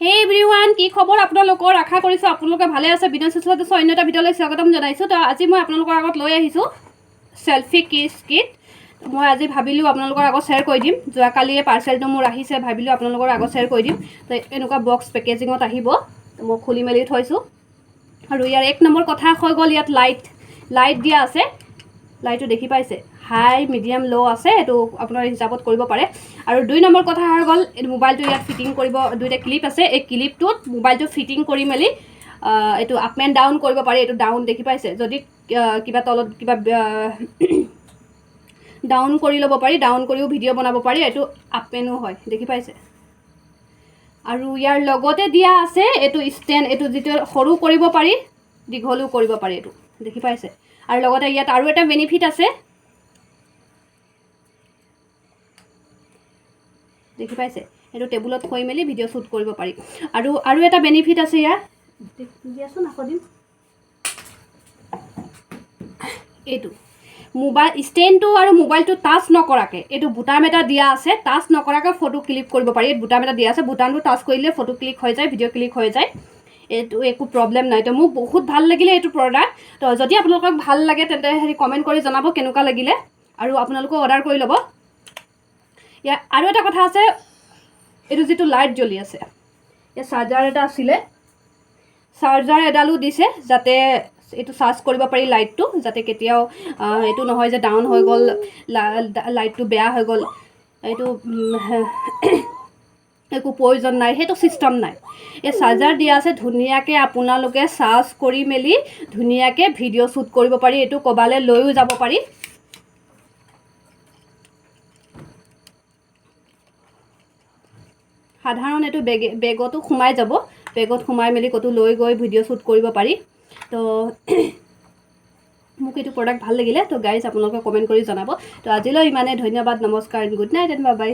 হে এভৰিৱান, কি খবৰ আপোনালোকৰ? আশা কৰিছোঁ আপোনালোকে ভালে আছে। বিনয় চচলাতে অন্য এটা ভিডিঅ'লৈ স্বাগতম জনাইছোঁ। তো আজি মই আপোনালোকৰ আগত লৈ আহিছোঁ চেল্ফি কিছ কিট। মই আজি ভাবিলোঁ আপোনালোকৰ আগত শ্বেয়াৰ কৰি দিম। যোৱাকালিয়ে পাৰ্চেলটো মোৰ আহিছে, ভাবিলোঁ আপোনালোকৰ আগত শ্বেয়াৰ কৰি দিম। তো এনেকুৱা বক্স পেকেজিঙত আহিব, মই খুলি মেলি থৈছোঁ। আৰু ইয়াৰ এক নম্বৰ কথা হৈ গ'ল, ইয়াত লাইট দিয়া আছে। লাইটটো দেখি পাইছে, হাই মিডিয়াম ল' আছে, এইটো আপোনাৰ হিচাপত কৰিব পাৰে। আৰু 2 নম্বৰ কথা হৈ গ'ল, এই মোবাইলটো ইয়াত ফিটিং কৰিব, 2টা ক্লিপ আছে। এই ক্লিপটোত মোবাইলটো ফিটিং কৰি মেলি এইটো আপ এণ্ড ডাউন কৰিব পাৰি। এইটো ডাউন দেখি পাইছে, যদি কিবা তলত কিবা ডাউন কৰি ল'ব পাৰি, ডাউন কৰিও ভিডিঅ' বনাব পাৰি। এইটো আপ এণ্ডো হয়, দেখি পাইছে। আৰু ইয়াৰ লগতে দিয়া আছে এইটো ষ্টেণ্ড, এইটো যিটো সৰু কৰিব পাৰি, দীঘলো কৰিব পাৰি, এইটো দেখি পাইছে। আৰু লগতে ইয়াত আৰু এটা বেনিফিট আছে, দেখি পাইছে, এইটো টেবুলত থৈ মেলি ভিডিঅ' শ্বুট কৰিব পাৰি। আৰু এটা বেনিফিট আছে ইয়াৰ, দিয়াচোন আকৌ দিম। এইটো মোবাইল ষ্টেণ্ডটো আৰু মোবাইলটো টাচ নকৰাকৈ, এইটো বুটাম এটা দিয়া আছে, টাচ নকৰাকৈ ফটো ক্লিক কৰিব পাৰি। এই বুটাম এটা দিয়া আছে, বুটামটো টাচ কৰিলে ফটো ক্লিক হৈ যায়, ভিডিঅ' ক্লিক হৈ যায়। এইটো একো প্ৰব্লেম নাই। তো মোক বহুত ভাল লাগিলে এইটো প্ৰডাক্ট। তো যদি আপোনালোকক ভাল লাগে তেন্তে কমেণ্ট কৰি জনাব কেনেকুৱা লাগিলে, আৰু আপোনালোকেও অৰ্ডাৰ কৰি ল'ব। ইয়াৰ আৰু এটা কথা আছে, এইটো যিটো লাইট জ্বলি আছে, ইয়াত চাৰ্জাৰ এটা আছিলে, চাৰ্জাৰ এডালো দিছে, যাতে এইটো চাৰ্জ কৰিব পাৰি লাইটটো, যাতে কেতিয়াও এইটো নহয় যে ডাউন হৈ গ'ল, লাইটটো বেয়া হৈ গ'ল, এইটো একো প্ৰয়োজন নাই, সেইটো ছিষ্টেম নাই। এই চাৰ্জাৰ দিয়া আছে, ধুনীয়াকৈ আপোনালোকে চাৰ্জ কৰি মেলি ধুনীয়াকৈ ভিডিঅ' শ্বুট কৰিব পাৰি। এইটো ক'বালৈ লৈও যাব পাৰি। সাধাৰণ এইটো বেগতো সোমাই যাব, বেগত সোমাই মেলি ক'তো লৈ গৈ ভিডিঅ' শ্বুট কৰিব পাৰি। তো মোক এইটো প্ৰডাক্ট ভাল লাগিলে। তো গাইজ আপোনালোকে কমেণ্ট কৰি জনাব। তো আজিলৈ ইমানে, ধন্যবাদ, নমস্কাৰ, good night and bye bye.